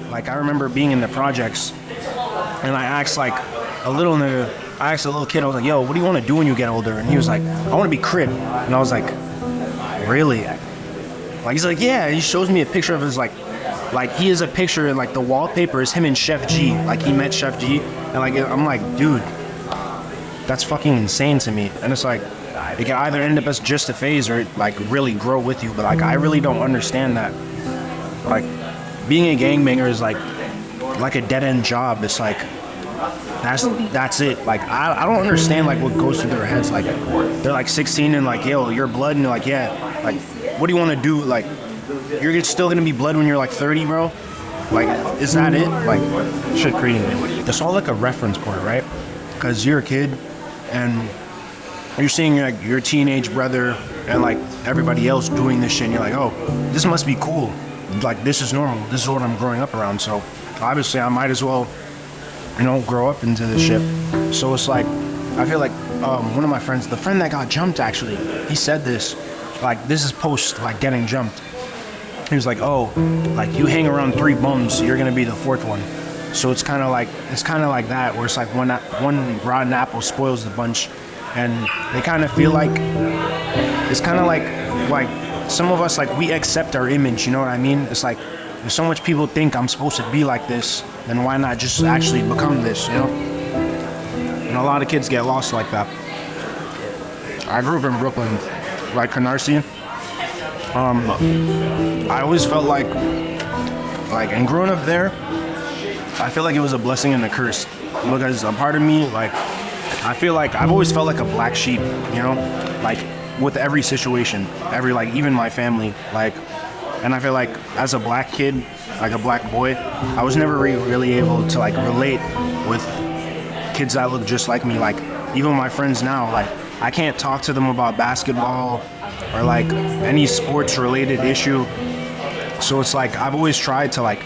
Like I remember being in the projects, and I asked like a little nigga, I asked a little kid, I was like, yo, what do you want to do when you get older? And he was like, I want to be Crip. And I was like, really? Like he's like, yeah. He shows me a picture of his like he is a picture, and like the wallpaper is him and Chef G. Like he met Chef G, and like I'm like, dude, that's fucking insane to me. And it's like, it can either end up as just a phase or like really grow with you. But like I really don't understand that. Like being a gangbanger is like a dead end job. It's like that's it. Like I don't understand like what goes through their heads. Like they're like 16 and like, yo, you're blood, and you're like, yeah. Like what do you want to do? Like you're still gonna be blood when you're like 30, bro. Like is that it? Like shit crazy. It's all like a reference point, right? Because you're a kid and you're seeing like your teenage brother and like everybody else doing this shit, and you're like, oh, this must be cool. Like this is normal. This is what I'm growing up around. So obviously I might as well, you know, grow up into this shit. So it's like, I feel like one of my friends, the friend that got jumped actually, he said this, like this is post like getting jumped. He was like, oh, like you hang around 3 bums, you're gonna be the 4th one. So it's kind of like that, where it's like one rotten apple spoils the bunch, and they kind of feel like it's kind of like some of us, like we accept our image, you know what I mean? It's like if so much people think I'm supposed to be like this, then why not just actually become this, you know? And a lot of kids get lost like that. I grew up in Brooklyn, like Canarsie. I always felt like, and growing up there, I feel like it was a blessing and a curse, because a part of me, like, I feel like I've always felt like a black sheep, you know, like with every situation, like even my family, like, and I feel like as a black kid, like a black boy, I was never really able to like relate with kids that look just like me. Like even my friends now, like I can't talk to them about basketball or like any sports related issue. So it's like I've always tried to like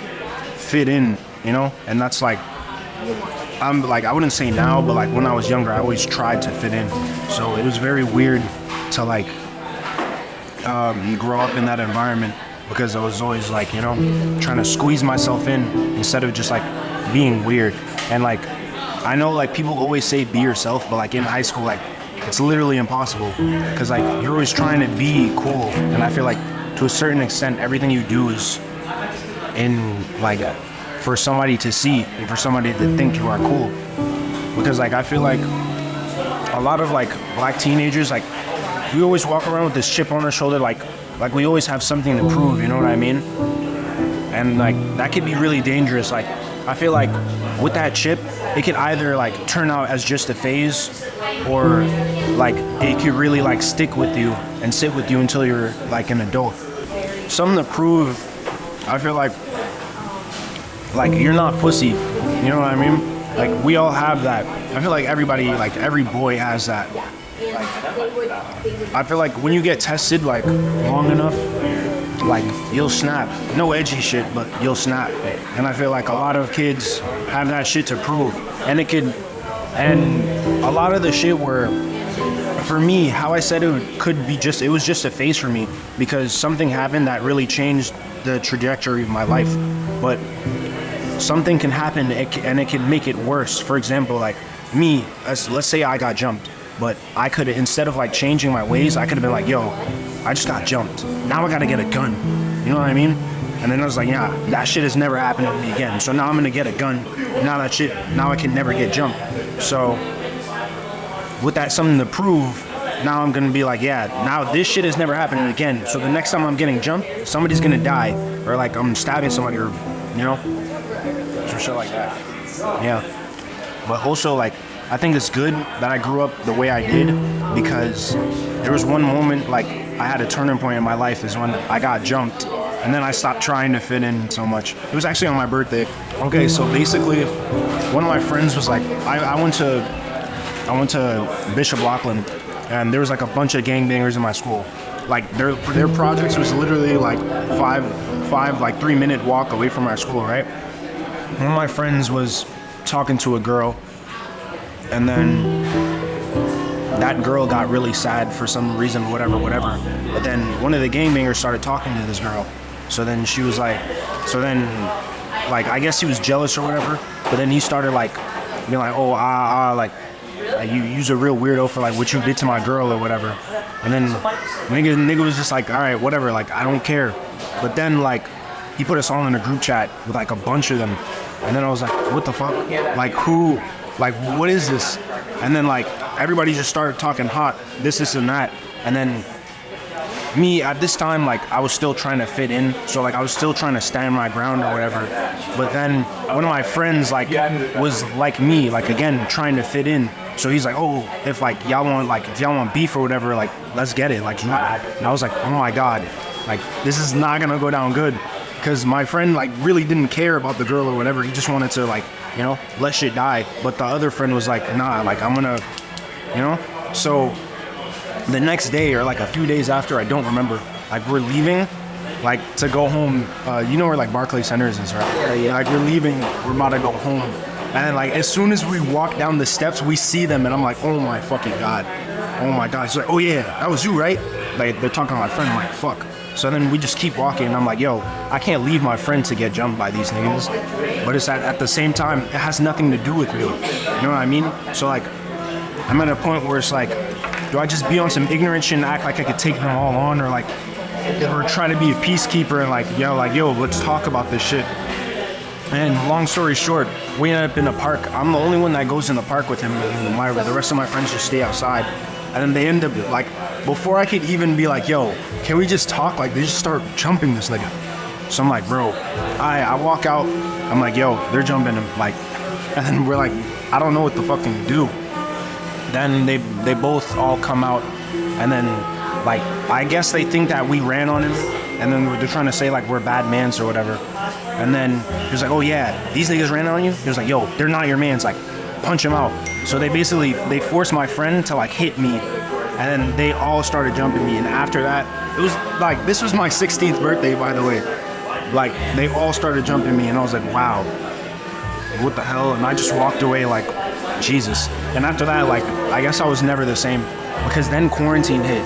fit in, you know, and that's like, I'm like, I wouldn't say now, but like when I was younger, I always tried to fit in. So it was very weird to like grow up in that environment, because I was always like, you know, trying to squeeze myself in instead of just like being weird. And like, I know like people always say be yourself, but like in high school, like it's literally impossible, because like you're always trying to be cool. And I feel like to a certain extent, everything you do is in like for somebody to see and for somebody to think you are cool. Because like I feel like a lot of like black teenagers, like we always walk around with this chip on our shoulder, like we always have something to prove, you know what I mean? And like that could be really dangerous. Like I feel like with that chip, it could either like turn out as just a phase, or like it could really like stick with you and sit with you until you're like an adult. Something to prove. I feel like you're not pussy, you know what I mean? Like we all have that. I feel like everybody, like every boy has that. Like, I feel like when you get tested like long enough, like you'll snap. No edgy shit, but you'll snap. And I feel like a lot of kids have that shit to prove. And a lot of the shit where, for me, how I said it it was just a phase for me, because something happened that really changed the trajectory of my life. But something can happen and it can make it worse. For example, like me, let's say I got jumped, but I could, instead of like changing my ways, I could have been like, yo, I just got jumped. Now I gotta get a gun. You know what I mean? And then I was like, yeah, that shit has never happened to me again. So now I'm gonna get a gun. Now I can never get jumped. So with that something to prove, now I'm gonna be like, yeah, now this shit has never happened again. So the next time I'm getting jumped, somebody's gonna die, or like I'm stabbing somebody, or you know, some shit like that. Yeah. But also like, I think it's good that I grew up the way I did, because there was one moment, like I had a turning point in my life, is when I got jumped, and then I stopped trying to fit in so much. It was actually on my birthday. Okay, so basically, one of my friends was like, I went to Bishop Loughlin, and there was like a bunch of gangbangers in my school. Like their projects was literally like five 3-minute walk away from our school, right? One of my friends was talking to a girl, and then that girl got really sad for some reason, whatever. But then one of the gangbangers started talking to this girl. So then she was like, like, I guess he was jealous or whatever, but then he started like being like, oh, like you's a real weirdo for like what you did to my girl or whatever. And then nigga was just like, all right, whatever, like I don't care. But then like he put us all in a group chat with like a bunch of them, and then I was like, what the fuck? Like who? Like what is this? And then like everybody just started talking hot, this and that, and then me at this time, like I was still trying to fit in, so like I was still trying to stand my ground or whatever. But then one of my friends like was like me, like again trying to fit in. So he's like, oh, if y'all want beef or whatever, like let's get it. Like, and I was like, oh my god, like this is not gonna go down good, because my friend like really didn't care about the girl or whatever. He just wanted to like, you know, let shit die. But the other friend was like, nah, like I'm gonna, you know. So the next day or like a few days after, I don't remember, like we're leaving like to go home. You know where like Barclays Centers is, right? Yeah. Like we're leaving, we're about to go home, and then like as soon as we walk down the steps, we see them, and I'm like, oh my fucking god, oh my god. She's like, oh yeah, that was you, right? Like they're talking to my friend. I'm like, fuck. So then we just keep walking, and I'm like, yo, I can't leave my friend to get jumped by these niggas. But it's at the same time, it has nothing to do with me. You know what I mean? So like I'm at a point where it's like, do I just be on some ignorant shit and act like I could take them all on, or like, or try to be a peacekeeper and like, yo, let's talk about this shit. And long story short, we ended up in a park. I'm the only one that goes in the park with him. The rest of my friends just stay outside. And then they end up like, before I could even be like, yo, can we just talk? Like they just start jumping this nigga. So I'm like, bro, I walk out. I'm like, yo, they're jumping him. Like, and then we're like, I don't know what the fuck to do. Then they both all come out, and then like I guess they think that we ran on him, and then they're trying to say like we're bad mans or whatever. And then he was like, oh yeah, these niggas ran on you? He was like, yo, they're not your mans, like punch him out. So they forced my friend to like hit me, and then they all started jumping me. And after that, it was like, this was my 16th birthday, by the way. Like they all started jumping me, and I was like, wow, what the hell? And I just walked away like, Jesus. And after that, like, I guess I was never the same, because then quarantine hit,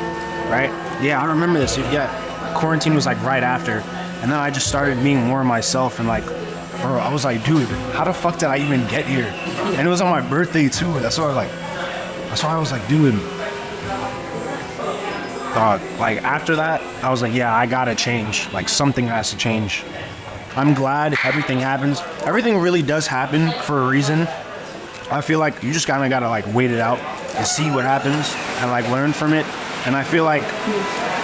right? Yeah, I remember this. Yeah, quarantine was like right after, and then I just started being more myself, and like, bro, I was like, dude, how the fuck did I even get here? And it was on my birthday too. That's why I was like, dude, dog. Like after that, I was like, yeah, I gotta change. Like something has to change. I'm glad everything happens. Everything really does happen for a reason. I feel like you just kind of gotta like wait it out and see what happens and like learn from it. And I feel like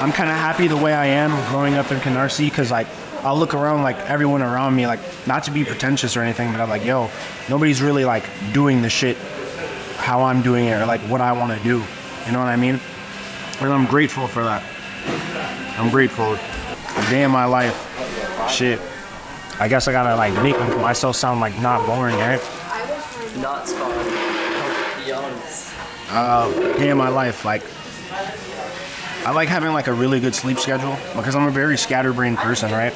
I'm kind of happy the way I am growing up in Canarsie, because like I'll look around, like everyone around me, like not to be pretentious or anything, but I'm like, yo, nobody's really like doing the shit how I'm doing it or like what I want to do. You know what I mean? And I'm grateful for that. I'm grateful. A day in my life. Shit. I guess I gotta like make myself sound like not boring, right? Not spawn. Be honest. Day in my life, like I like having like a really good sleep schedule, because I'm a very scatterbrained person, right?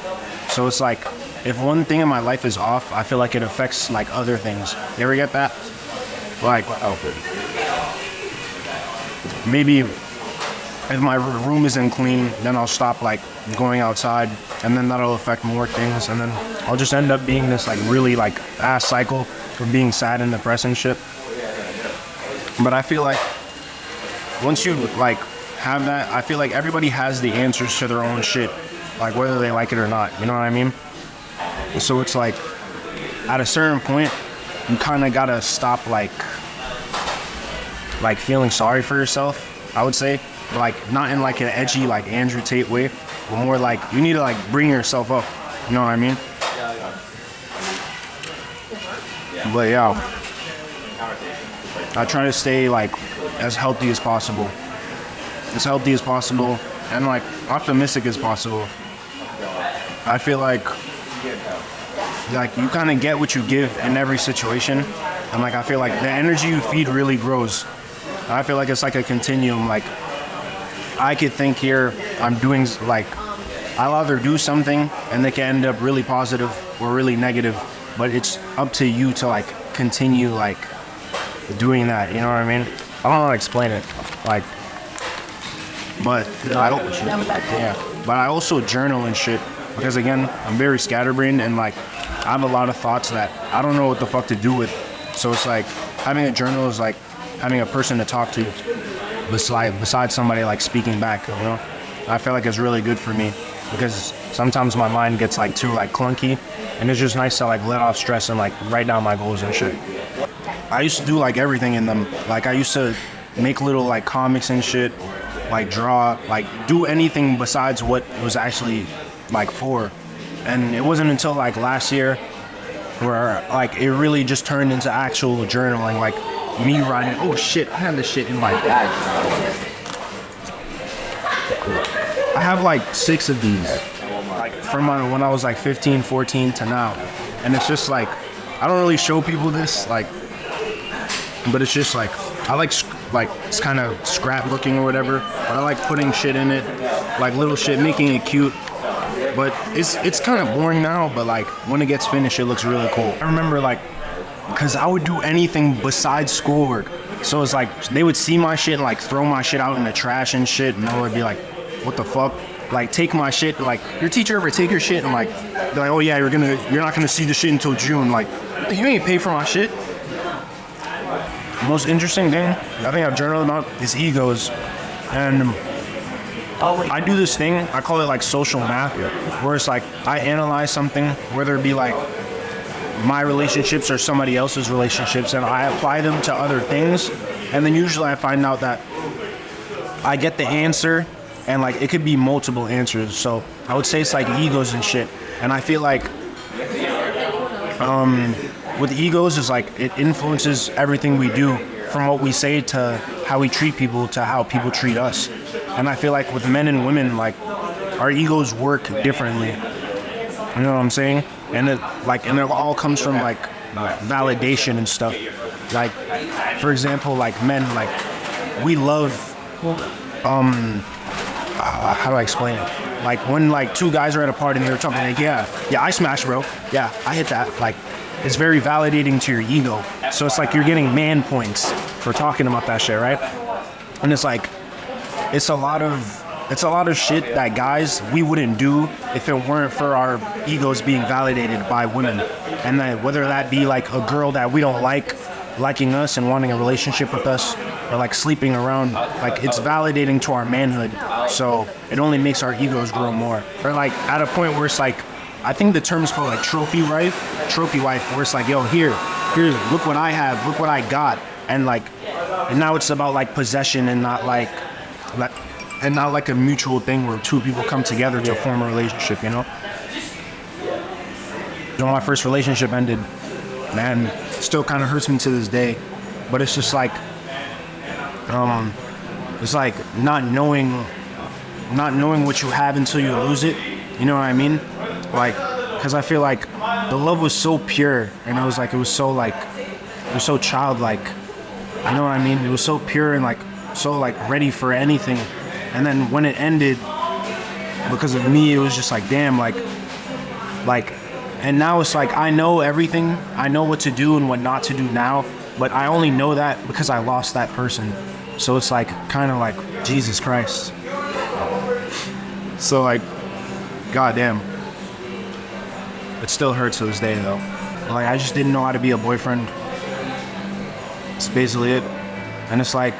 So it's like if one thing in my life is off, I feel like it affects like other things. You ever get that? Like, maybe if my room isn't clean, then I'll stop like going outside, and then that'll affect more things, and then I'll just end up being this like really like ass cycle of being sad and depressed and shit. But I feel like once you like have that, I feel like everybody has the answers to their own shit, like whether they like it or not, you know what I mean? So it's like at a certain point you kind of gotta stop like feeling sorry for yourself, I would say, but like not in like an edgy like Andrew Tate way, but more like you need to like bring yourself up, you know what I mean? But yeah, I try to stay like as healthy as possible, and like optimistic as possible. I feel like you kind of get what you give in every situation, and like I feel like the energy you feed really grows. I feel like it's like a continuum. Like I could think here I'm doing like I'll either do something and they can end up really positive or really negative, but it's up to you to like continue like doing that, you know what I mean? I don't know how to explain it, like, but I also journal and shit, because again, I'm very scatterbrained and like I have a lot of thoughts that I don't know what the fuck to do with. So it's like having a journal is like having a person to talk to besides somebody like speaking back, you know? I feel like it's really good for me because sometimes my mind gets like too like clunky, and it's just nice to like let off stress and like write down my goals and shit. I used to do like everything in them. Like I used to make little like comics and shit, like draw, like do anything besides what it was actually like for. And it wasn't until like last year where like it really just turned into actual journaling, like me writing. Oh shit, I have this shit in my bag. I have like 6 of these, like from when I was like 15, 14 to now. And it's just like, I don't really show people this, like, but it's just like, I like it's kind of scrapbooking or whatever, but I like putting shit in it, like little shit, making it cute. But it's kind of boring now, but like when it gets finished, it looks really cool. I remember like, cause I would do anything besides schoolwork. So it's like, they would see my shit and like throw my shit out in the trash and shit, and I would be like, what the fuck? Like take my shit, like your teacher ever take your shit? And like, they're like, oh yeah, you're not gonna see the shit until June. Like, you ain't pay for my shit. The most interesting thing I think I've journaled about is egos. And I do this thing, I call it like social math, where it's like I analyze something, whether it be like my relationships or somebody else's relationships, and I apply them to other things, and then usually I find out that I get the answer, and like it could be multiple answers. So I would say it's like egos and shit. And I feel like with egos is like it influences everything we do, from what we say to how we treat people to how people treat us. And I feel like with men and women, like our egos work differently. You know what I'm saying? And it all comes from like validation and stuff. Like for example, like men, like we love how do I explain it? Like when like 2 guys are at a party and they're talking like, yeah, I smashed, bro. Yeah, I hit that. Like it's very validating to your ego. So it's like you're getting man points for talking about that shit, right? And it's like it's a lot of shit that guys we wouldn't do if it weren't for our egos being validated by women. And then whether that be like a girl that we don't like liking us and wanting a relationship with us, or like sleeping around, like it's validating to our manhood. So it only makes our egos grow more. Or like at a point where it's like, I think the term is called like trophy wife, where it's like, yo, here, look what I have, look what I got. And now it's about like possession and not like a mutual thing where 2 people come together to form a relationship, you know? When my first relationship ended, man, it still kind of hurts me to this day. But it's just like, it's like not knowing what you have until you lose it. You know what I mean? Like, because I feel like the love was so pure, and it was so childlike. You know what I mean? It was so pure and like so like ready for anything. And then when it ended, because of me, it was just like, damn, like, and now it's like I know everything. I know what to do and what not to do now, but I only know that because I lost that person. So it's like kind of like Jesus Christ. So like, goddamn, it still hurts to this day though. Like I just didn't know how to be a boyfriend. It's basically it. And it's like,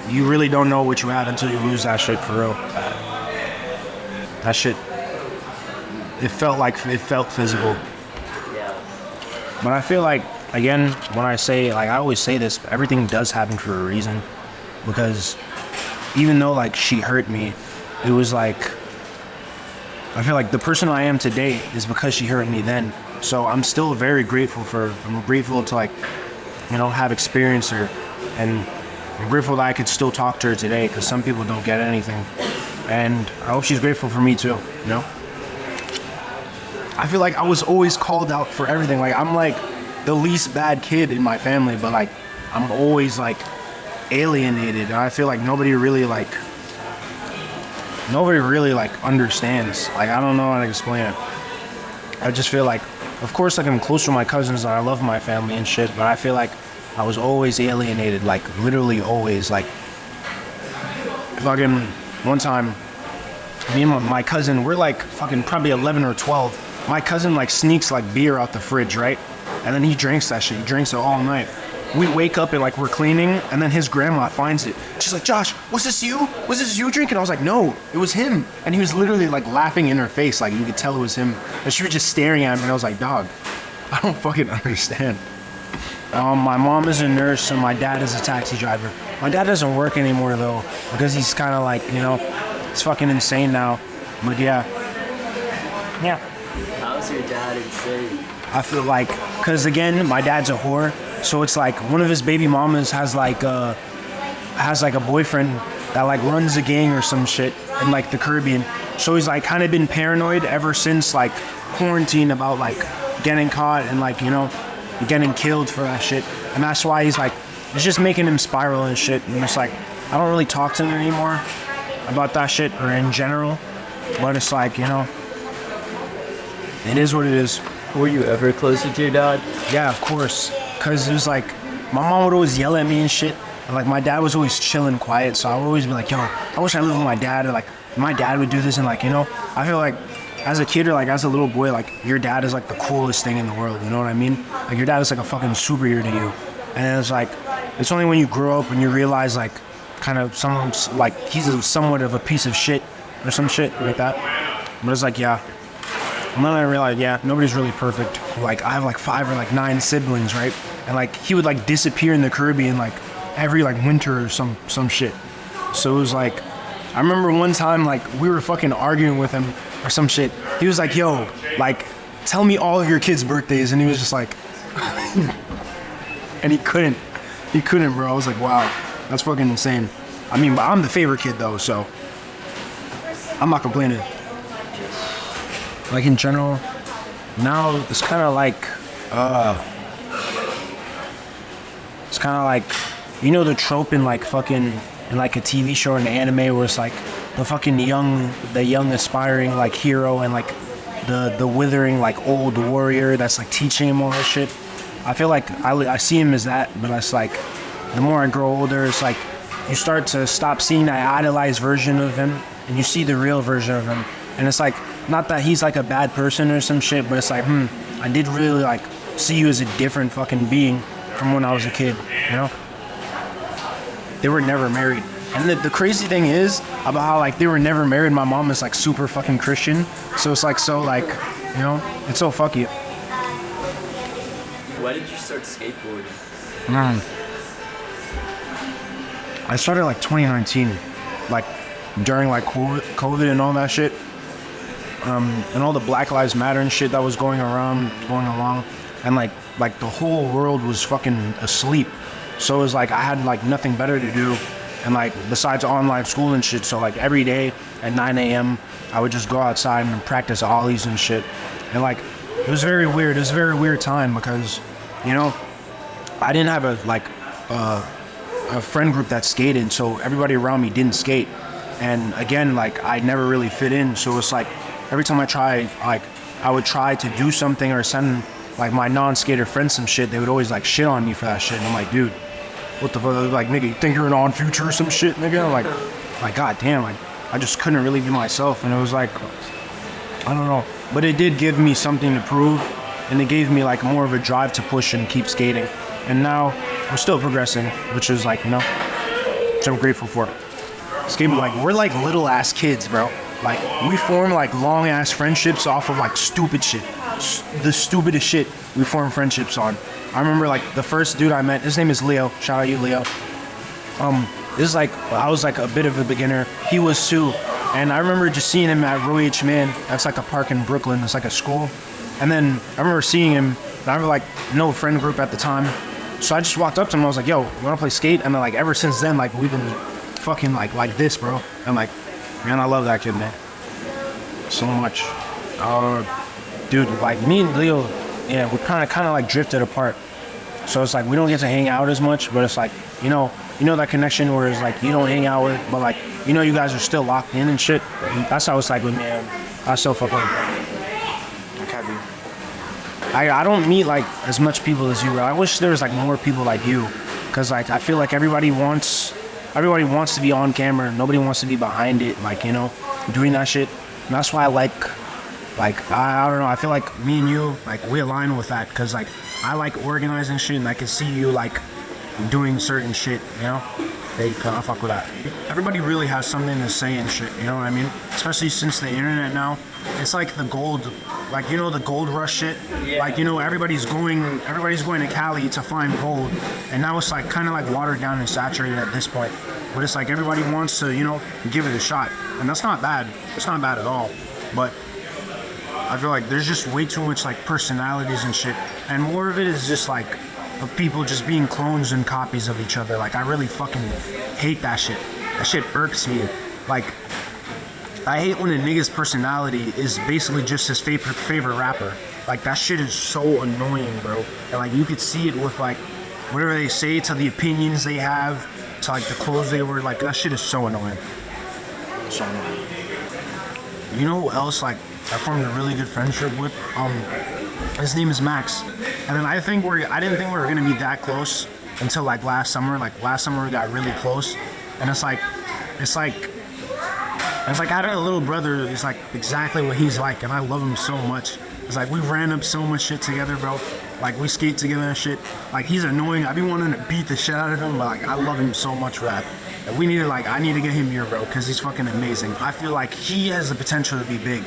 you really don't know what you have until you lose that shit for real. That shit, it felt physical. But I feel like, again, when I say, like I always say this, everything does happen for a reason. Because even though like she hurt me, it was like, I feel like the person I am today is because she hurt me then. So I'm still very grateful I'm grateful to like, you know, have experienced her. And I'm grateful that I could still talk to her today, because some people don't get anything. And I hope she's grateful for me too, you know? I feel like I was always called out for everything. Like I'm like the least bad kid in my family, but like I'm always like alienated. And I feel like nobody really understands. Like I don't know how to explain it. I just feel like, of course, like I'm close to my cousins and I love my family and shit, but I feel like I was always alienated, like literally always. Like fucking one time, me and my cousin, we're like fucking probably 11 or 12. My cousin like sneaks like beer out the fridge, right? And then he drinks that shit. He drinks it all night. We wake up and like we're cleaning, and then his grandma finds it. She's like, Josh, was this you? Was this you drinking? I was like, no, it was him. And he was literally like laughing in her face, like you could tell it was him. And she was just staring at me, and I was like, dog, I don't fucking understand. My mom is a nurse and my dad is a taxi driver. My dad doesn't work anymore though, because he's kind of like, you know, he's fucking insane now. But yeah. How's your dad insane? I feel like, cause again, my dad's a whore, so it's like one of his baby mamas has like a boyfriend that like runs a gang or some shit in like the Caribbean. So he's like kind of been paranoid ever since like quarantine about like getting caught and like, you know, getting killed for that shit. And that's why he's like, it's just making him spiral and shit. And it's like, I don't really talk to him anymore about that shit or in general, but it's like, you know, it is what it is. Were you ever close with your dad? Yeah, of course. Cause it was like, my mom would always yell at me and shit. And like my dad was always chilling quiet. So I would always be like, yo, I wish I lived with my dad. Or like my dad would do this. And like, you know, I feel like as a kid or like as a little boy, like your dad is like the coolest thing in the world. You know what I mean? Like your dad is like a fucking superhero to you. And it's like, it's only when you grow up and you realize like kind of someone's like, he's somewhat of a piece of shit or some shit like that. But it's like, yeah. And then I realized, yeah, nobody's really perfect. Like, I have like 5 or like 9 siblings, right? And like, he would like disappear in the Caribbean like every like winter or some shit. So it was like, I remember one time like we were fucking arguing with him or some shit. He was like, yo, like, tell me all of your kids' birthdays. And he was just like, and he couldn't, bro. I was like, wow, that's fucking insane. I mean, but I'm the favorite kid though, so I'm not complaining. Like in general, now it's kind of like, you know the trope in like fucking, in like a TV show or an anime where it's like the fucking young aspiring like hero and like the withering like old warrior that's like teaching him all that shit. I feel like I see him as that, but it's like, the more I grow older, it's like, you start to stop seeing that idolized version of him and you see the real version of him. And it's like, not that he's like a bad person or some shit, but it's like, I did really like see you as a different fucking being from when I was a kid, you know? They were never married. And the crazy thing is about how like they were never married. My mom is like super fucking Christian. So it's like, so like, you know, it's so fuck you. Why did you start skateboarding? I started like 2019, like during like COVID and all that shit. And all the Black Lives Matter and shit that was going along, and like the whole world was fucking asleep. So it was like I had like nothing better to do, and like besides online school and shit. So like every day at 9 a.m. I would just go outside and practice ollies and shit. And like it was very weird. It was a very weird time because, you know, I didn't have a friend group that skated, so everybody around me didn't skate. And again, like I never really fit in. So it's like, every time I tried, like, I would try to do something or send, like, my non-skater friends some shit, they would always, like, shit on me for that shit. And I'm like, dude, what the fuck? Like, nigga, you think you're an on future or some shit, nigga? I'm like, god damn, like, I just couldn't really be myself. And it was like, I don't know. But it did give me something to prove, and it gave me, like, more of a drive to push and keep skating. And now, we're still progressing, which is, like, you know, which I'm grateful for. Skating, like, we're, like, little-ass kids, bro. Like, we form, like, long-ass friendships off of, like, stupid shit. The stupidest shit we form friendships on. I remember, like, the first dude I met, his name is Leo. Shout out you, Leo. This is, like, I was, like, a bit of a beginner. He was, too. And I remember just seeing him at Roy H. Mann. That's, like, a park in Brooklyn. It's, like, a school. And then I remember seeing him, and I remember, like, no friend group at the time. So I just walked up to him, and I was like, yo, you want to play skate? And then, like, ever since then, like, we've been fucking, like this, bro. I'm like, man, I love that kid, man. So much. Dude, like me and Leo, yeah, we kind of like drifted apart. So it's like we don't get to hang out as much, but it's like, you know that connection where it's like you don't hang out with, but like, you know, you guys are still locked in and shit. That's how it's like with me. I still fuck with him. I don't meet like as much people as you, bro. I wish there was like more people like you, cause like I feel like everybody wants to be on camera. Nobody wants to be behind it, like, you know. doing that shit. And that's why I like I don't know, I feel like me and you, like, we align with that, because like I like organizing shit, and I can see you like doing certain shit, you know. I fuck with that. Everybody really has something to say and shit, you know what I mean? Especially since the internet now. It's like the gold, like, you know, the gold rush shit. Yeah. Like, you know, everybody's going to Cali to find gold, and now it's like kind of like watered down and saturated at this point. But it's like everybody wants to, you know, give it a shot, and that's not bad. It's not bad at all. But I feel like there's just way too much like personalities and shit, and more of it is just like of people just being clones and copies of each other. Like, I really fucking hate that shit. That shit irks me. Like, I hate when a nigga's personality is basically just his favorite rapper. Like, that shit is so annoying, bro. And like, you could see it with like whatever they say, to the opinions they have, to like the clothes they wear. Like, that shit is so annoying. So annoying. You know who else like I formed a really good friendship with? His name is Max. And then I didn't think we were gonna be that close until like last summer. Like, last summer we got really close, and it's like having a little brother is like exactly what he's like, and I love him so much. It's like we ran up so much shit together, bro. Like, we skate together and shit. Like, he's annoying. I be wanting to beat the shit out of him, but like I love him so much for that. And I need to get him here, bro, because he's fucking amazing. I feel like he has the potential to be big.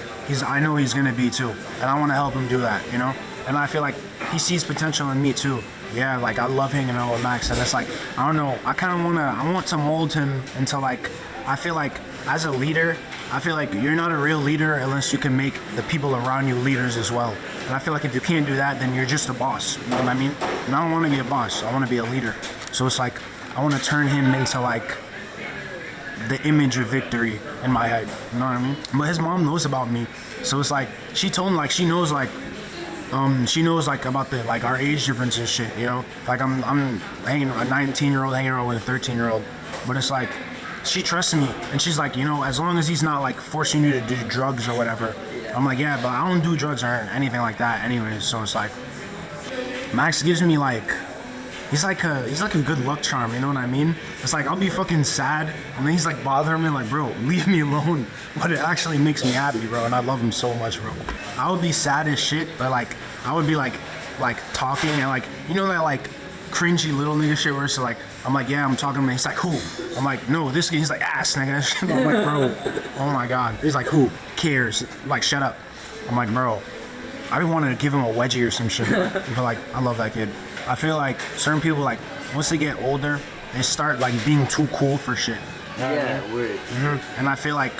I know he's gonna be too, and I want to help him do that, you know. And I feel like he sees potential in me too. Yeah, like, I love hanging out with Max, and it's like, I don't know, I want to mold him into like, I feel like as a leader, I feel like you're not a real leader unless you can make the people around you leaders as well. And I feel like if you can't do that, then you're just a boss. You know what I mean? And I don't want to be a boss. I want to be a leader. So it's like, I want to turn him into like the image of victory in my head. You know what I mean? But his mom knows about me. So it's like, she told me, like, she knows like about the like our age difference and shit, you know. Like, I'm hanging a 19-year-old hanging around with a 13-year-old, but it's like, she trusts me, and she's like, you know, as long as he's not like forcing you to do drugs or whatever. I'm like, yeah, but I don't do drugs or anything like that anyways. So it's like, Max gives me like, he's like a good luck charm, you know what I mean? It's like, I'll be fucking sad, and then he's like bothering me, like, bro, leave me alone. But it actually makes me happy, bro, and I love him so much, bro. I would be sad as shit, but like, I would be like talking, and like, you know that like cringy little nigga shit where it's like, I'm like, yeah, I'm talking to him. He's like, who? I'm like, no, this guy. He's like, ass nigga. I'm like, bro, oh my god. He's like, who cares? Like, shut up. I'm like, bro, I be wanting to give him a wedgie or some shit. But like, I love that kid. I feel like certain people, like, once they get older, they start like being too cool for shit. You know Yeah, what I mean? word. Mm-hmm. And I feel like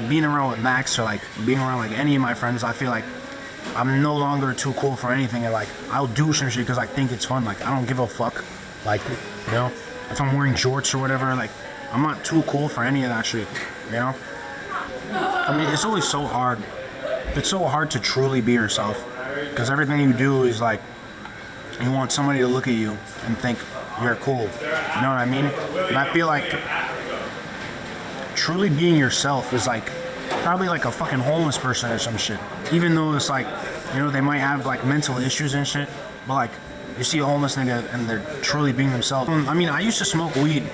being around with Max, or like being around like any of my friends, I feel like I'm no longer too cool for anything, and like, I'll do some shit because I think it's fun. Like, I don't give a fuck. Like, you know, if I'm wearing jorts or whatever, like, I'm not too cool for any of that shit, you know? I mean, it's always so hard. It's so hard to truly be yourself, because everything you do is like, you want somebody to look at you and think you're cool, you know what I mean? And I feel like truly being yourself is like, probably like a fucking homeless person or some shit. Even though it's like, you know, they might have like mental issues and shit, but like, you see a homeless nigga and they're truly being themselves. I mean, I used to smoke weed,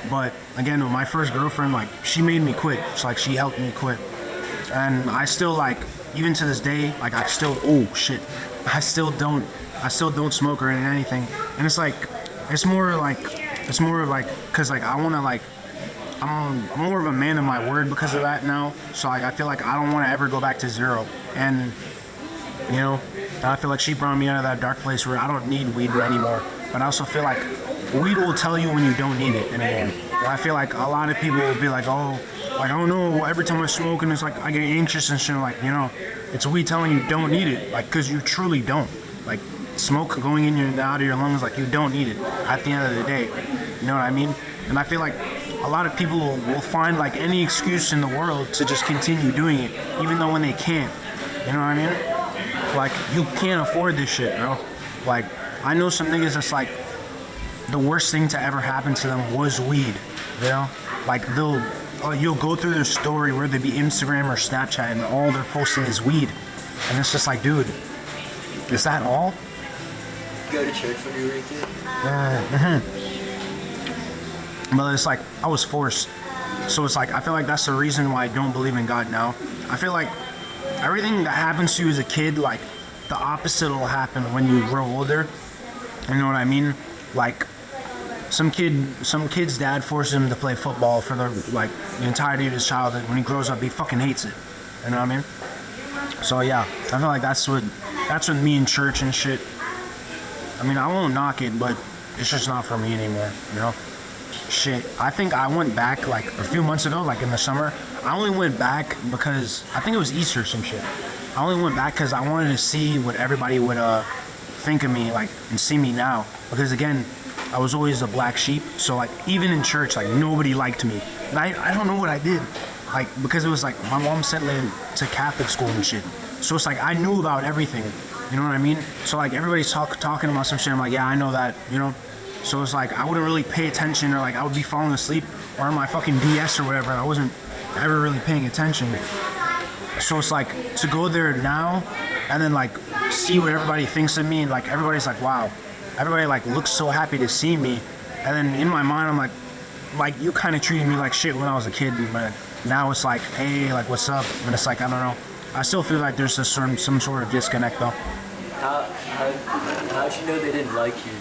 but again, with my first girlfriend, like, she made me quit. So like, she helped me quit. And I still like, even to this day, like, I still don't smoke or anything. And it's like, it's more of like, cause like, I wanna like, I'm more of a man of my word because of that now. So like, I feel like I don't want to ever go back to zero. And, you know, I feel like she brought me out of that dark place where I don't need weed anymore. But I also feel like weed will tell you when you don't need it anymore. I feel like a lot of people will be like, oh, like, I don't know, every time I smoke and it's like, I get anxious and shit. Like, you know, it's weed telling you don't need it. Like, because you truly don't. Like, smoke going in and out of your lungs, like, you don't need it at the end of the day. You know what I mean? And I feel like a lot of people will find like any excuse in the world to just continue doing it, even though when they can't. You know what I mean? Like, you can't afford this shit, bro. Like, I know some niggas that's like, the worst thing to ever happen to them was weed, you know? Like, you'll go through their story, whether it be Instagram or Snapchat, and all they're posting is weed. And it's just like, dude, is that all? Go to church when you were a kid? But it's like, I was forced. So it's like, I feel like that's the reason why I don't believe in God now. I feel like everything that happens to you as a kid, like the opposite will happen when you grow older. You know what I mean? Like some kid's dad forces him to play football for the entirety of his childhood. When he grows up, he fucking hates it. You know what I mean? So yeah, I feel like that's what me in church and shit. I mean, I won't knock it, but it's just not for me anymore, you know? Shit, I think I went back like a few months ago, like in the summer. I only went back because, I think it was Easter or some shit. I only went back because I wanted to see what everybody would think of me, like, and see me now. Because again, I was always a black sheep, so like, even in church, like, nobody liked me. And I don't know what I did. Like, because it was like, my mom sent me to Catholic school and shit. So it's like, I knew about everything, you know what I mean? So like, everybody's talking about some shit, I'm like, yeah, I know that, you know? So it's like, I wouldn't really pay attention, or like, I would be falling asleep, or on my fucking DS or whatever, and I wasn't ever really paying attention. So it's like, to go there now, and then like, see what everybody thinks of me, and like, everybody's like, wow. Everybody like, looks so happy to see me. And then in my mind, I'm like, you kind of treated me like shit when I was a kid, but now it's like, hey, like, what's up? And it's like, I don't know. I still feel like there's some sort of disconnect though. How'd you know they didn't like you?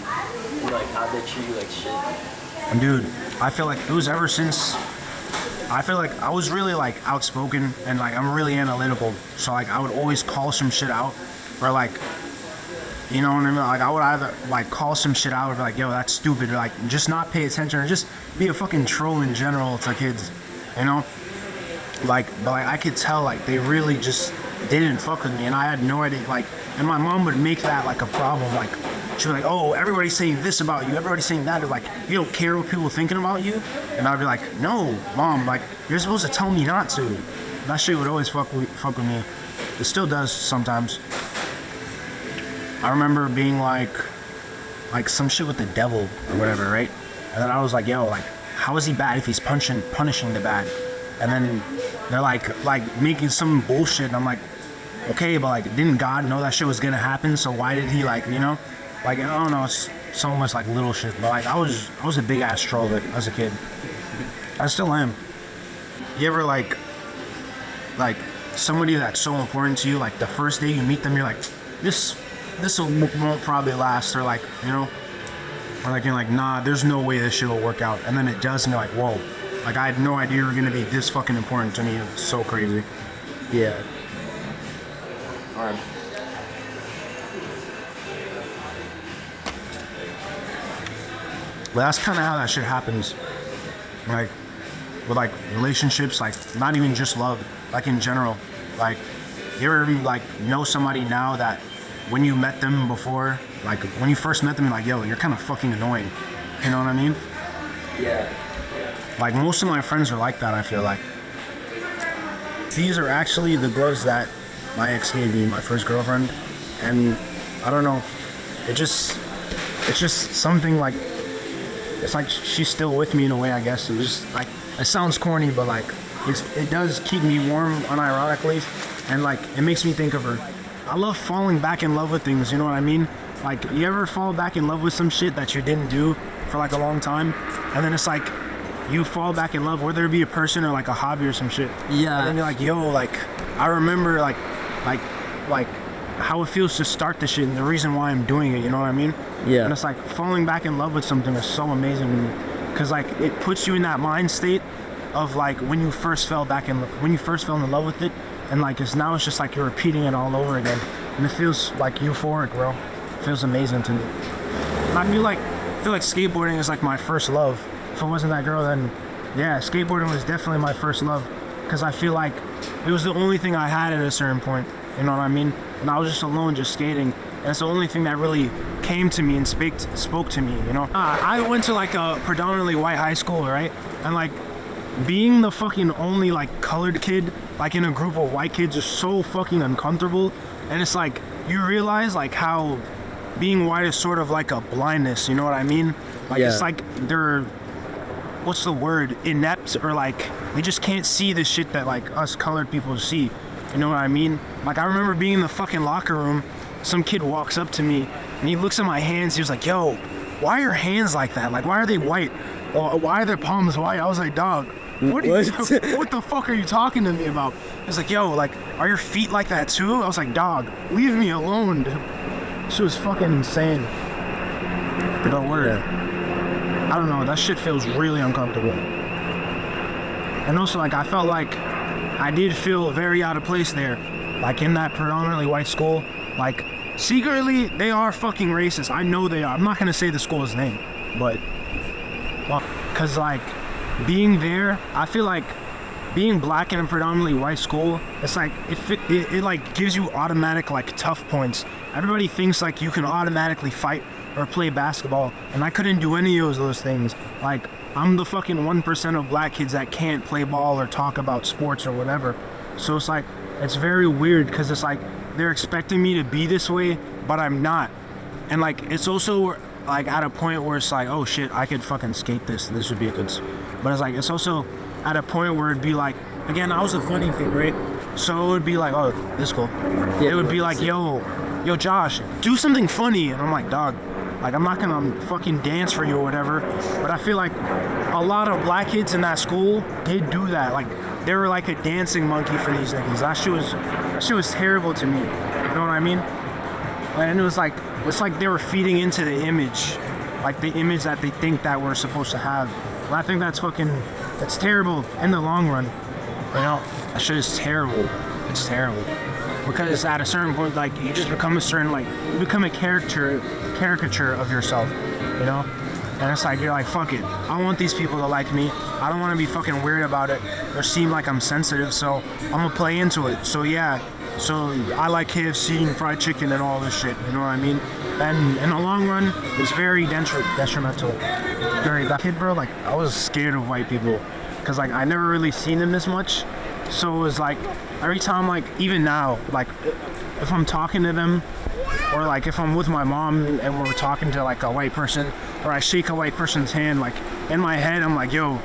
Like, how'd they treat you like shit? Dude, I feel like it was ever since, I feel like I was really like outspoken, and like I'm really analytical. So like I would always call some shit out, or like, you know what I mean? Like I would either like call some shit out, or be like, yo, that's stupid, or like just not pay attention, or just be a fucking troll in general to kids, you know? Like, but like I could tell like they really just didn't fuck with me, and I had no idea. Like, and my mom would make that like a problem. Like, she'd be like, oh, everybody's saying this about you, everybody's saying that. Or like, you don't care what people are thinking about you? And I'd be like, no, mom, like, you're supposed to tell me not to. That shit would always fuck with me. It still does sometimes. I remember being like some shit with the devil or whatever, right? And then I was like, yo, like, how is he bad if he's punishing the bad? And then they're like making some bullshit, and I'm like, okay, but like, didn't God know that shit was gonna happen? So why did he, like, you know? Like, I don't know, it's so much like little shit, but like I was a big ass troll as a kid. I still am. You ever like somebody that's so important to you, like the first day you meet them, you're like, this won't probably last, or like, you know, or like you're like, nah, there's no way this shit will work out, and then it does, and you're like, whoa, like I had no idea you were gonna be this fucking important to me. It's so crazy. Yeah. Alright. But that's kind of how that shit happens. Like, with like relationships, like not even just love, like in general. Like, you ever like know somebody now that when you met them before, like when you first met them, you're like, yo, you're kind of fucking annoying. You know what I mean? Yeah. Like most of my friends are like that, I feel like. These are actually the gloves that my ex gave me, my first girlfriend. And I don't know, it's just something like, it's like she's still with me in a way, I guess. It was just like, it sounds corny, but like, it does keep me warm unironically, and like, it makes me think of her. I love falling back in love with things, you know what I mean? Like, you ever fall back in love with some shit that you didn't do for like a long time, and then it's like, you fall back in love, whether it be a person or like a hobby or some shit. Yeah. And then you're like, yo, like, I remember like how it feels to start the shit and the reason why I'm doing it, you know what I mean? Yeah. And it's like, falling back in love with something is so amazing, because like, it puts you in that mind state of like when you first fell in love with it, and like it's just like you're repeating it all over again, and it feels like euphoric, bro. It feels amazing to me. And I feel like skateboarding is like my first love. If it wasn't that girl, then yeah, skateboarding was definitely my first love, because I feel like it was the only thing I had at a certain point, you know what I mean? And I was just alone, just skating, and it's the only thing that really came to me and spoke to me, you know? I went to like a predominantly white high school, right? And like, being the fucking only like colored kid like in a group of white kids is so fucking uncomfortable. And it's like, you realize like how being white is sort of like a blindness, you know what I mean? Like, yeah. It's like they're, what's the word, inept, or like they just can't see the shit that like us colored people see, you know what I mean? Like, I remember being in the fucking locker room, some kid walks up to me and he looks at my hands, he was like, yo, why are your hands like that? Like, why are they white? Why are their palms white? I was like, dog, what the fuck are you talking to me about? It's like, yo, like, are your feet like that too? I was like, dog, leave me alone, dude. She was fucking insane. The word. Yeah. I don't know, that shit feels really uncomfortable. And also, like, I felt like I did feel very out of place there. Like, in that predominantly white school. Like, secretly, they are fucking racist. I know they are. I'm not gonna say the school's name, but... well, cause, like, being there, I feel like being black in a predominantly white school, it's like, it like, gives you automatic, like, tough points. Everybody thinks, like, you can automatically fight or play basketball, and I couldn't do any of those things. Like, I'm the fucking 1% of black kids that can't play ball or talk about sports or whatever. So it's like, it's very weird, because it's like, they're expecting me to be this way, but I'm not. And like, it's also like at a point where it's like, oh shit, I could fucking skate this. This would be a good... But it's like, it's also at a point where it'd be like, again, I was a funny kid, right? So it would be like, oh, this is cool. Yeah, it would be like, yo, Josh, do something funny. And I'm like, dog, like, I'm not gonna fucking dance for you or whatever. But I feel like a lot of black kids in that school did do that. Like, they were like a dancing monkey for these niggas. That shit was terrible to me. You know what I mean? And it was like, it's like they were feeding into the image. Like, the image that they think that we're supposed to have. And I think that's terrible in the long run. You know, that shit is terrible. It's terrible. Because at a certain point, like, you just become you become a caricature of yourself, you know? And it's like, you're like, fuck it. I want these people to like me. I don't want to be fucking weird about it or seem like I'm sensitive, so I'm gonna play into it. So yeah, so I like KFC and fried chicken and all this shit, you know what I mean? And in the long run, it's very detrimental. Very, that kid, bro, like, I was scared of white people. Because, like, I never really seen them this much. So it was like, every time, like, even now, like, if I'm talking to them, or like if I'm with my mom and we're talking to like a white person, or I shake a white person's hand, like, in my head I'm like, yo,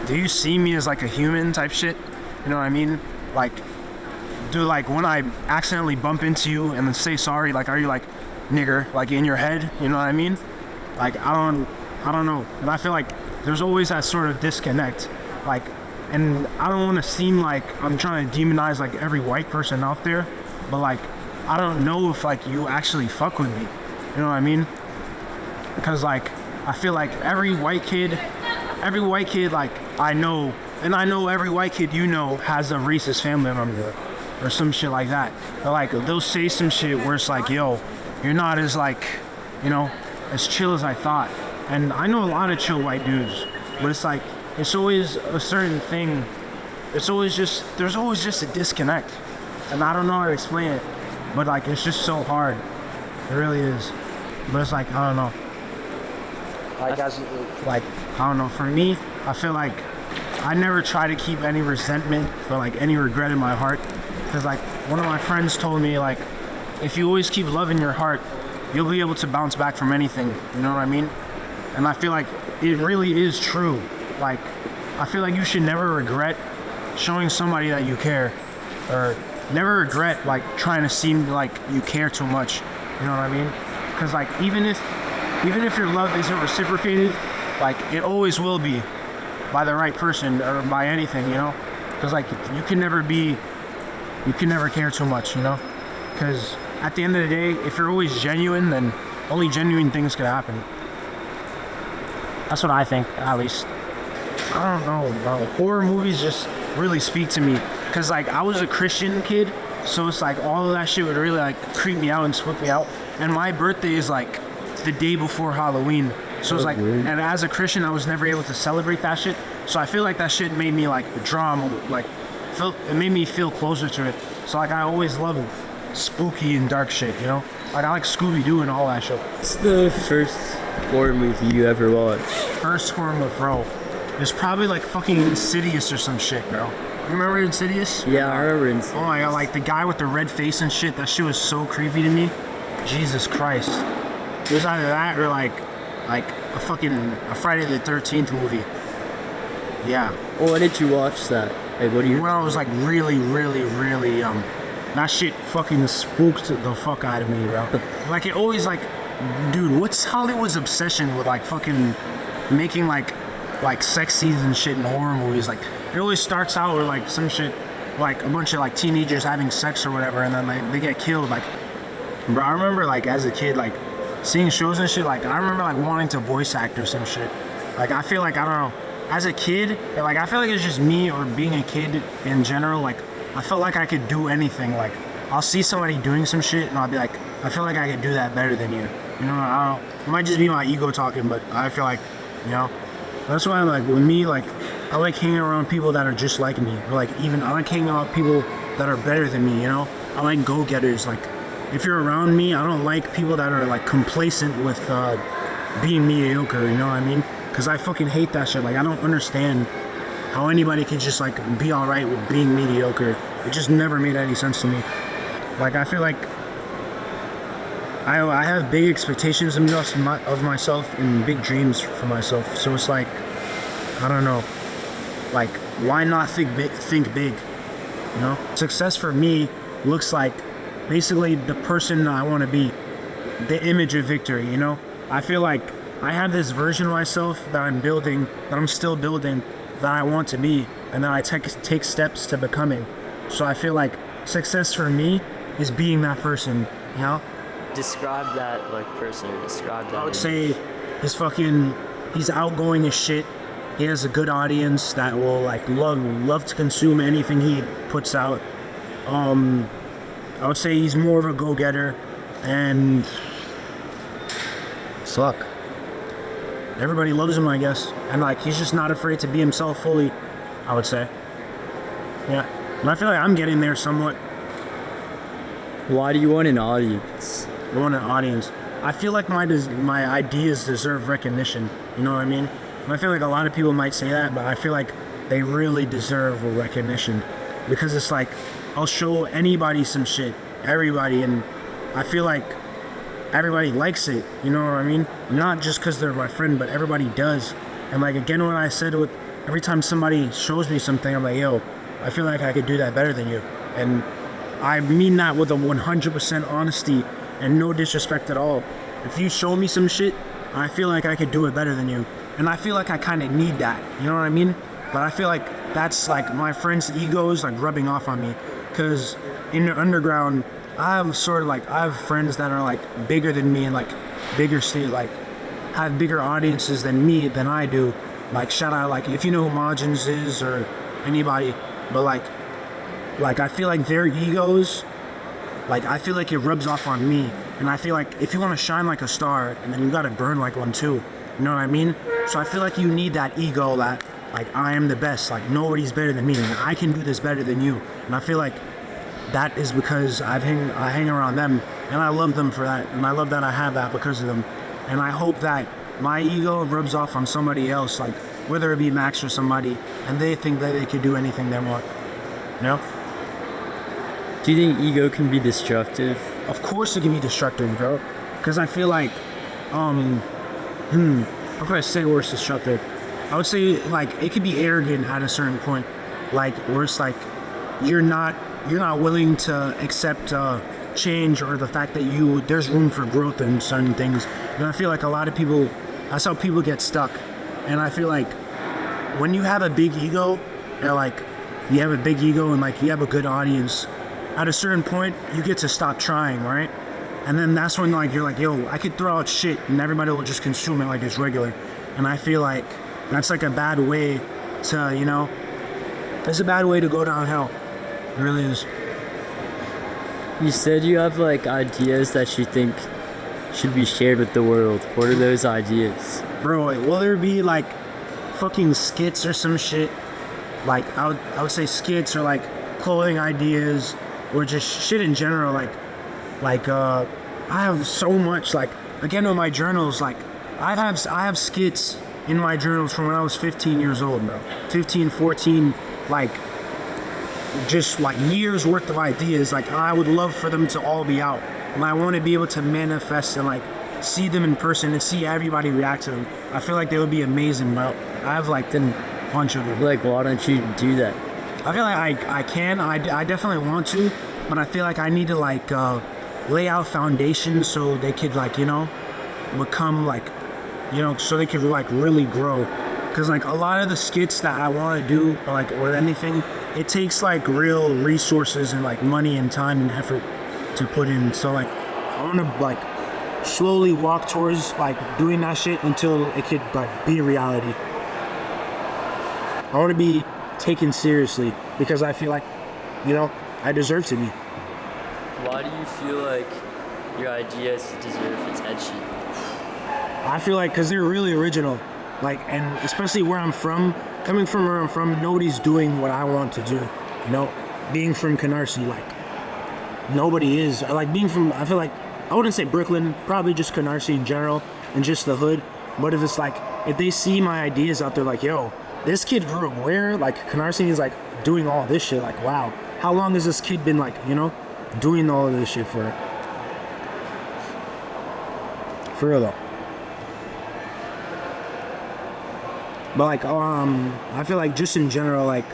do you see me as like a human type shit? You know what I mean? Like, do, like, when I accidentally bump into you and then say sorry, like, are you like nigger, like, in your head? You know what I mean? Like, I don't know. And I feel like there's always that sort of disconnect. Like, and I don't want to seem like I'm trying to demonize like every white person out there, but like, I don't know if like you actually fuck with me. You know what I mean? Because like, I feel like every white kid like I know, and I know every white kid you know has a racist family member or some shit like that. But like, they'll say some shit where it's like, yo, you're not as like, you know, as chill as I thought. And I know a lot of chill white dudes, but it's like, it's always a certain thing. There's always just a disconnect. And I don't know how to explain it, but like, it's just so hard. It really is. But it's like, I don't know. Like, I don't know, for me, I feel like I never try to keep any resentment or like any regret in my heart. Because like, one of my friends told me, like, if you always keep love in your heart, you'll be able to bounce back from anything. You know what I mean? And I feel like it really is true. Like, I feel like you should never regret showing somebody that you care, or never regret like trying to seem like you care too much. You know what I mean? Because like, even if your love isn't reciprocated, like, it always will be by the right person or by anything, you know? Because like, you can never care too much, you know? Because at the end of the day, if you're always genuine, then only genuine things can happen. That's what I think, at least. I don't know, bro. Horror movies just really speak to me. Because, like, I was a Christian kid, so it's like, all of that shit would really, like, creep me out and spook me out. And my birthday is, like, the day before Halloween. So it's like, and as a Christian, I was never able to celebrate that shit. So I feel like that shit made me, like, it made me feel closer to it. So, like, I always love spooky and dark shit, you know? Like, I like Scooby-Doo and all that shit. What's the first horror movie you ever watched? First horror movie, bro. It's probably like fucking Insidious or some shit, bro. You remember Insidious? Yeah, I remember Insidious. Oh my god, like the guy with the red face and shit, that shit was so creepy to me. Jesus Christ. It was either that or like a Friday the 13th movie. Yeah. Oh, when did you watch that? Like, what do you... When I was like really young. That shit fucking spooked the fuck out of me, bro. Like, it always like, dude, what's Hollywood's obsession with like fucking making like sex scenes and shit in horror movies? Like, it always starts out with like some shit, like a bunch of like teenagers having sex or whatever, and then like they get killed. Like, bro, I remember like as a kid, like seeing shows and shit. Like I remember like wanting to voice act or some shit. Like I feel like, I don't know, as a kid, like I feel like it's just me or being a kid in general. Like I felt like I could do anything. Like I'll see somebody doing some shit and I'll be like, I feel like I could do that better than you. You know, I don't know. It might just be my ego talking, but I feel like, you know, that's why I'm like, with me, like, I like hanging around people that are just like me. Or like, even, I like hanging out with people that are better than me, you know? I like go-getters. Like, if you're around me, I don't like people that are like complacent with being mediocre, you know what I mean? Because I fucking hate that shit. Like, I don't understand how anybody can just like be alright with being mediocre. It just never made any sense to me. Like, I feel like I have big expectations of myself and big dreams for myself. So it's like, I don't know, like, why not think big, you know? Success for me looks like basically the person I want to be, the image of victory, you know? I feel like I have this version of myself that I'm building, that I'm still building, that I want to be, and that I take steps to becoming. So I feel like success for me is being that person, you know? Describe that like person. Describe that. I would say he's outgoing as shit. He has a good audience that will like love to consume anything he puts out. I would say he's more of a go-getter, and suck. Everybody loves him, I guess, and like he's just not afraid to be himself fully, I would say. Yeah, and I feel like I'm getting there somewhat. Why do you want an audience? I want an audience. I feel like my ideas deserve recognition. You know what I mean? And I feel like a lot of people might say that, but I feel like they really deserve a recognition, because it's like I'll show anybody some shit, everybody, and I feel like everybody likes it. You know what I mean? Not just because they're my friend, but everybody does. And like again, when I said with every time somebody shows me something, I'm like, yo, I feel like I could do that better than you, and I mean that with a 100% honesty and no disrespect at all. If you show me some shit, I feel like I could do it better than you. And I feel like I kind of need that, you know what I mean? But I feel like that's like my friends' egos like rubbing off on me. Because in the underground, I have friends that are like bigger than me and like bigger state, like have bigger audiences than me, than I do. Like shout out, like if you know who Margins is or anybody, but like I feel like their egos, like I feel like it rubs off on me, and I feel like if you want to shine like a star, and then you gotta burn like one too, you know what I mean? So I feel like you need that ego that like I am the best, like nobody's better than me, and I can do this better than you. And I feel like that is because I hang around them, and I love them for that, and I love that I have that because of them. And I hope that my ego rubs off on somebody else, like whether it be Max or somebody, and they think that they could do anything they want, you know? Do you think ego can be destructive? Of course it can be destructive, bro. Because I feel like, how can I say worse destructive? I would say like it could be arrogant at a certain point, like where it's like you're not willing to accept change, or the fact that there's room for growth in certain things. And I feel like a lot of people, that's how people get stuck. And I feel like when you have a big ego, and like you have a big ego and like you have a good audience, at a certain point you get to stop trying, right? And then that's when like you're like, yo, I could throw out shit and everybody will just consume it like it's regular. And I feel like that's like a bad way to, you know, it's a bad way to go downhill. It really is. You said you have like ideas that you think should be shared with the world. What are those ideas? Bro, will there be like fucking skits or some shit? Like I would say skits, or like clothing ideas, or just shit in general. Like I have so much, like again with my journals, like I have skits in my journals from when I was 15 years old, bro. 15, 14, like just like years worth of ideas. Like I would love for them to all be out, and I want to be able to manifest and like see them in person and see everybody react to them. I feel like they would be amazing, bro. I have like a bunch of them. Like, why don't you do that? I feel like I can. I definitely want to, but I feel like I need to like lay out foundations so they could like, you know, become like, you know, so they could like really grow. Because like a lot of the skits that I want to do, like with anything, it takes like real resources and like money and time and effort to put in. So like I want to like slowly walk towards like doing that shit until it could like be a reality. I want to be taken seriously because I feel like, you know, I deserve to be. Why do you feel like your ideas deserve attention? I feel like because they're really original, like, and especially where I'm from, coming from where I'm from, nobody's doing what I want to do. You know, being from Canarsie, like, nobody is. Like, being from, I feel like, I wouldn't say Brooklyn, probably just Canarsie in general, and just the hood. But if it's like, if they see my ideas out there, like, yo, this kid grew up where? Like, Canarsie is like doing all this shit. Like, wow, how long has this kid been like, you know, doing all of this shit for? For real though. But like, I feel like just in general, like,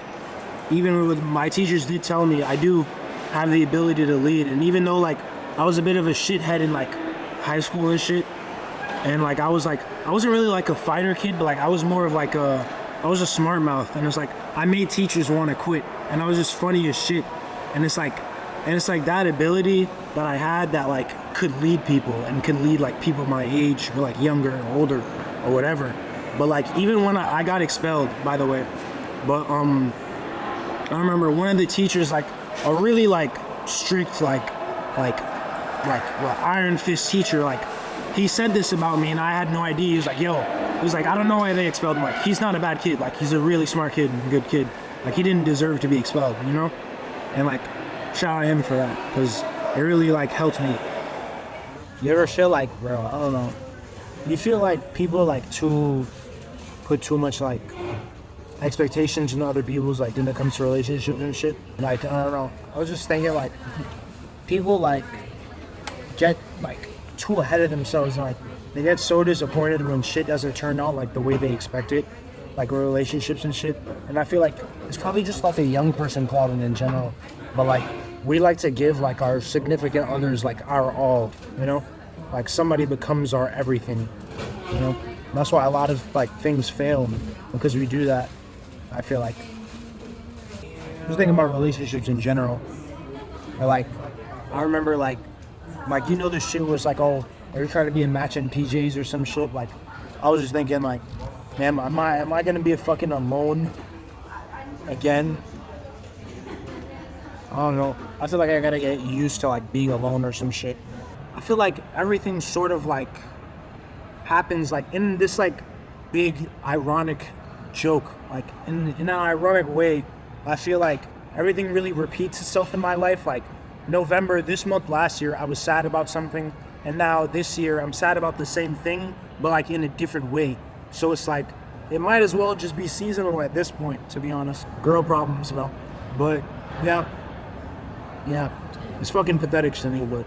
even with my teachers did tell me I do have the ability to lead. And even though like I was a bit of a shithead in like high school and shit, and like I wasn't really like a fighter kid, but like I was more of like I was a smart mouth, and it's like I made teachers want to quit, and I was just funny as shit. And it's like that ability that I had that like could lead people and could lead like people my age or like younger or older or whatever. But like even when I got expelled, by the way, but I remember one of the teachers, like a really like strict like iron fist teacher, like he said this about me and I had no idea. He was like, yo, he was like, I don't know why they expelled him. Like, he's not a bad kid. Like, he's a really smart kid and good kid. Like, he didn't deserve to be expelled, you know? And like, shout out him for that, because it really like helped me. You ever feel like, bro, I don't know, you feel like people like put too much like expectations in other people's, like when it comes to relationships and shit? Like, I don't know, I was just thinking like people like get like too ahead of themselves, and like they get so disappointed when shit doesn't turn out like the way they expect it, like relationships and shit. And I feel like it's probably just like a young person problem in general, but like we like to give like our significant others like our all, you know, like somebody becomes our everything, you know. And that's why a lot of like things fail, because we do that. I feel like just thinking about relationships in general, or like I remember like you know, this shit was like, oh, are you trying to be a match in PJs or some shit? Like I was just thinking like, man, am I gonna be a fucking alone again? I don't know. I feel like I gotta get used to like being alone or some shit. I feel like everything sort of like happens like in this like big ironic joke, like in an ironic way. I feel like everything really repeats itself in my life. Like November this month last year I was sad about something, and now this year I'm sad about the same thing but like in a different way. So it's like it might as well just be seasonal at this point, to be honest. Girl problems though. But yeah, it's fucking pathetic to me. But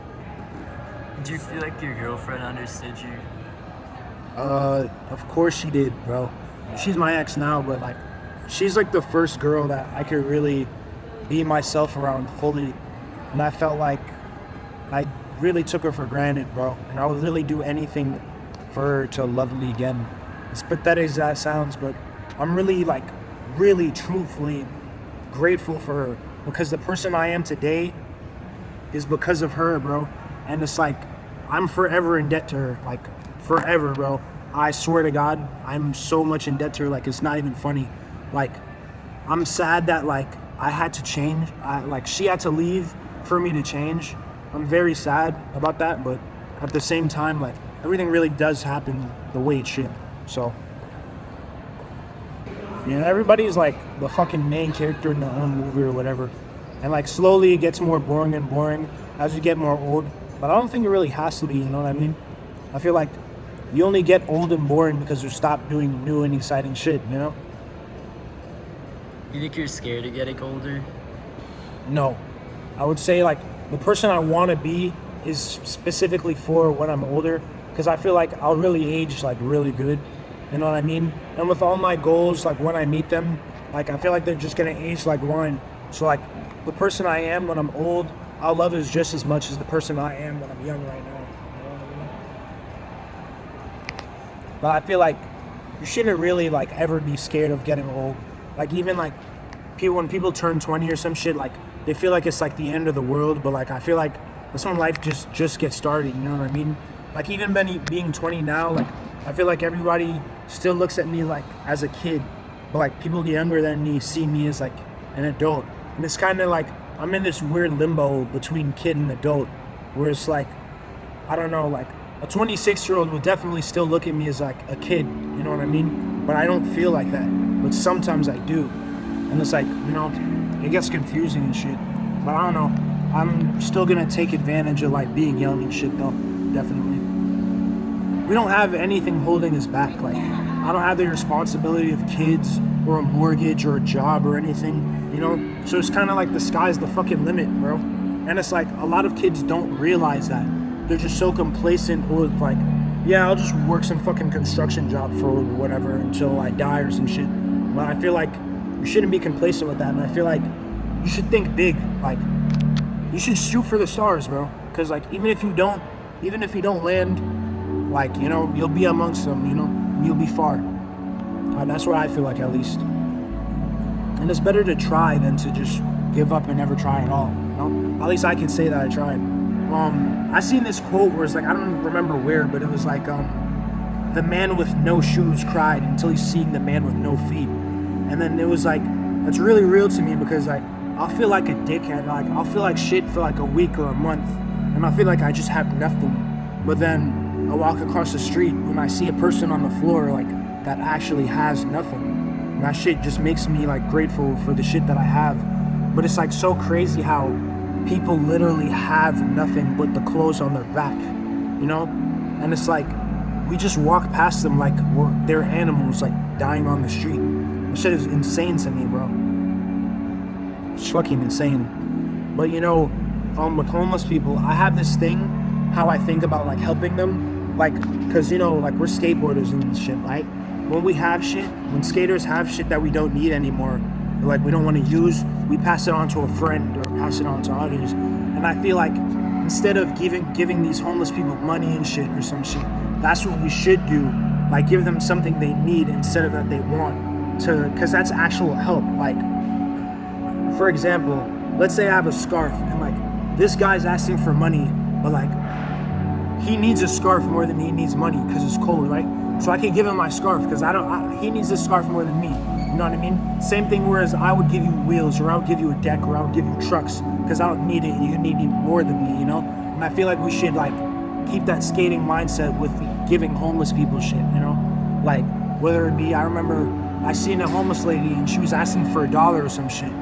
Do you feel like your girlfriend understood you? of course she did, bro. She's my ex now, but like she's like the first girl that I could really be myself around fully, and I felt like I really took her for granted, bro, and I would really do anything for her to love me again. As pathetic as that sounds, but I'm really like really truthfully grateful for her, because the person I am today is because of her, bro. And it's like I'm forever in debt to her, like forever, bro. I swear to God, I'm so much in debt to her, like it's not even funny. Like I'm sad that like I had to change. Like she had to leave for me to change. I'm very sad about that, but at the same time, like everything really does happen the way it should. So yeah, everybody's like the fucking main character in their own movie or whatever, and like slowly it gets more boring and boring as you get more old. But I don't think it really has to be, you know what I mean? I feel like you only get old and boring because you stop doing new and exciting shit, you know? You think you're scared of getting older? No. I would say like the person I want to be is specifically for when I'm older, because I feel like I'll really age like really good, you know what I mean? And with all my goals, like when I meet them, like I feel like they're just gonna age like wine. So like the person I am when I'm old, I'll love is just as much as the person I am when I'm young right now. You know what I mean? But I feel like you shouldn't really like ever be scared of getting old. Like even like when people turn 20 or some shit, like they feel like it's like the end of the world, but like I feel like that's when life just gets started, you know what I mean? Like even being 20 now, like I feel like everybody still looks at me like as a kid, but like people younger than me see me as like an adult. And it's kind of like I'm in this weird limbo between kid and adult, where it's like, I don't know, like a 26-year-old would definitely still look at me as like a kid, you know what I mean? But I don't feel like that, but sometimes I do. And it's like, you know, it gets confusing and shit. But I don't know, I'm still gonna take advantage of like being young and shit though, definitely. We don't have anything holding us back. Like, I don't have the responsibility of kids or a mortgage or a job or anything, you know? So it's kind of like the sky's the fucking limit, bro. And it's like, a lot of kids don't realize that. They're just so complacent with like, yeah, I'll just work some fucking construction job for whatever until I die or some shit. But I feel like you shouldn't be complacent with that. And I feel like you should think big. Like, you should shoot for the stars, bro. Because like, even if you don't land, like, you know, you'll be amongst them, you know, you'll be far. That's what I feel like, at least. And it's better to try than to just give up and never try at all, you know? At least I can say that I tried. I seen this quote where it's like, I don't remember where, but it was like, the man with no shoes cried until he's seen the man with no feet. And then it was like, that's really real to me, because like, I'll feel like a dickhead, like I'll feel like shit for like a week or a month, and I feel like I just have nothing. But then I walk across the street when I see a person on the floor like that actually has nothing, and that shit just makes me like grateful for the shit that I have. But it's like so crazy how people literally have nothing but the clothes on their back, you know? And it's like we just walk past them like they're animals like dying on the street. That shit is insane to me, bro. It's fucking insane. But you know, with homeless people, I have this thing how I think about like helping them, like, cause you know, like we're skateboarders and shit, right? When we have shit, when skaters have shit that we don't need anymore, like we don't want to use, we pass it on to a friend or pass it on to others. And I feel like instead of giving these homeless people money and shit or some shit, that's what we should do. Like give them something they need instead of that they want, cause that's actual help. Like, for example, let's say I have a scarf and like this guy's asking for money, but like he needs a scarf more than he needs money because it's cold, right? So I can give him my scarf because he needs a scarf more than me. You know what I mean? Same thing, whereas I would give you wheels, or I would give you a deck, or I would give you trucks because I don't need it and you need it more than me, you know? And I feel like we should like keep that skating mindset with giving homeless people shit, you know? Like whether it be, I remember I seen a homeless lady and she was asking for $1 or some shit.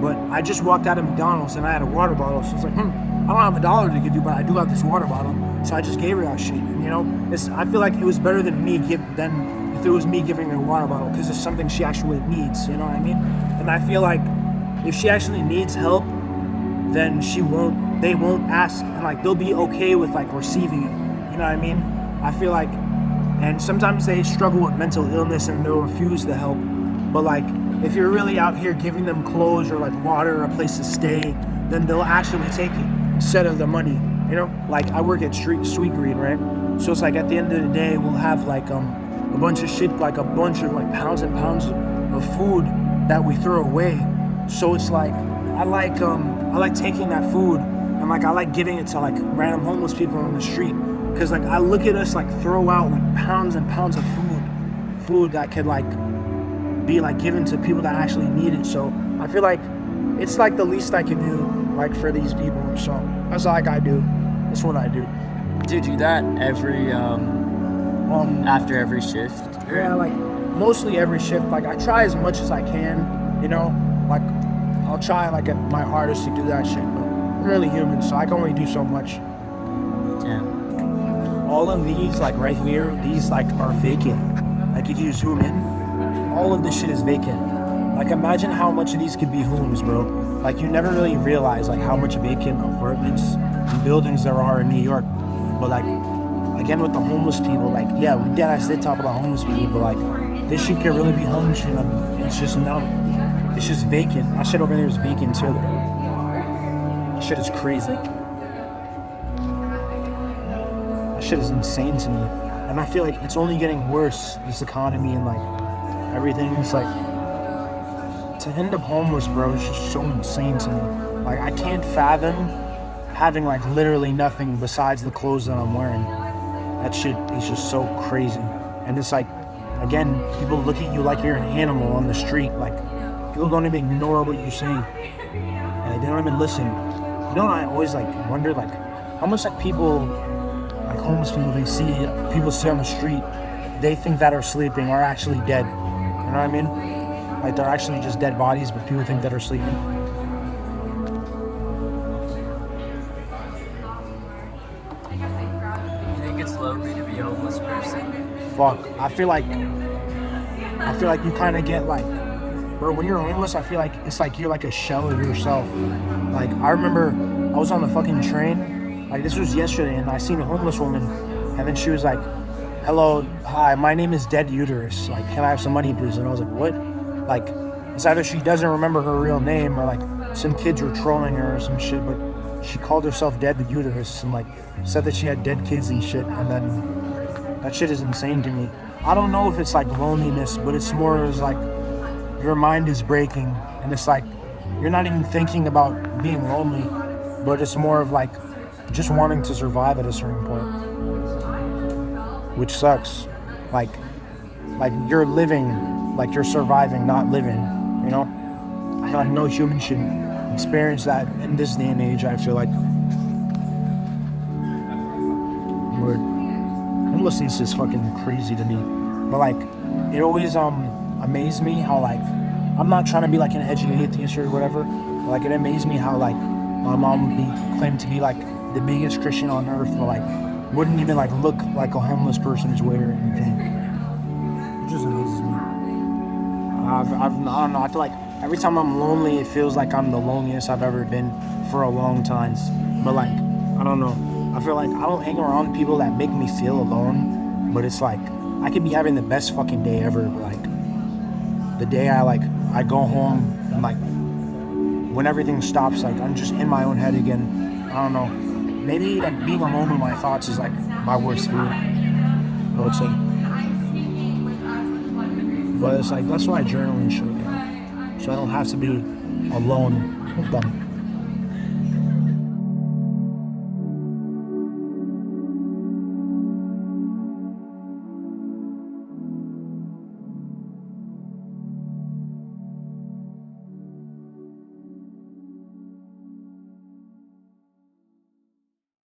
But I just walked out of McDonald's and I had a water bottle. So I was like, I don't have $1 to give you, but I do have this water bottle. So I just gave her that shit. And you know, I feel like it was better than if it was me giving her a water bottle, because it's something she actually needs. You know what I mean? And I feel like if she actually needs help, then they won't ask, and like they'll be okay with like receiving it. You know what I mean? I feel like, and sometimes they struggle with mental illness and they'll refuse to help. But like, if you're really out here giving them clothes or like water or a place to stay, then they'll actually take it instead of the money, you know? Like I work at Sweet Green, right? So it's like at the end of the day, we'll have like a bunch of shit, like a bunch of like pounds and pounds of food that we throw away. So it's like, I like taking that food and like I like giving it to like random homeless people on the street. Cause like I look at us like throw out like pounds and pounds of food that could like be like given to people that actually need it. So I feel like it's like the least I can do like for these people. So that's like I do. That's what I do. Do you do that every after every shift? Yeah, like mostly every shift. Like I try as much as I can, you know, like I'll try like at my hardest to do that shit, but I'm really human, so I can only do so much. Yeah. All of these like right here, these like are vacant. Like if you zoom in, all of this shit is vacant. Like imagine how much of these could be homes, bro. Like you never really realize like how much vacant apartments and buildings there are in New York. But like again with the homeless people, like yeah, we did talk about homeless people, but like this shit could really be homes for them. It's just numb. It's just vacant. That shit over there is vacant too. That shit is crazy. That shit is insane to me. and I feel like it's only getting worse, this economy and like everything. It's like, to end up homeless, bro, is just so insane to me. Like, I can't fathom having like literally nothing besides the clothes that I'm wearing. That shit is just so crazy. And it's like, again, people look at you like you're an animal on the street. Like, people don't even ignore what you say. Like, they don't even listen. You know what I always like wonder, like, how much like people, like homeless people, people see on the street, they think that are sleeping are actually dead. You know what I mean? Like, they're actually just dead bodies, but people think that are sleeping. You think it's lonely to be a homeless person? Fuck. I feel like you kind of get like, bro, when you're homeless, I feel like it's like you're like a shell of yourself. Like, I remember I was on the fucking train, like this was yesterday, and I seen a homeless woman, and then she was like, hello, hi, my name is Dead Uterus, like, can I have some money please? And I was like, what? Like, it's either she doesn't remember her real name, or like some kids were trolling her or some shit, but she called herself Dead Uterus and like said that she had dead kids and shit, and then that shit is insane to me. I don't know if it's like loneliness, but it's more as like your mind is breaking, and it's like you're not even thinking about being lonely, but it's more of like just wanting to survive at a certain point, which sucks. Like you're living, like you're surviving, not living, you know? I feel like no human should experience that in this day and age, I feel like. Word. Homelessness is fucking crazy to me. But like, it always amazed me how like, I'm not trying to be like an edgy atheist or whatever, but like it amazed me how like my mom would be claimed to be like the biggest Christian on earth, but like wouldn't even like look like a homeless person's way or anything. It just amazes me. I don't know, I feel like every time I'm lonely, it feels like I'm the loneliest I've ever been for a long time. But like, I don't know. I feel like I don't hang around people that make me feel alone, but it's like, I could be having the best fucking day ever, but like, the day I go home and like, when everything stops, like, I'm just in my own head again. I don't know. Maybe like being alone with my thoughts is like my worst fear, I would say. But it's like, that's why I journal and shit, so I don't have to be alone with them.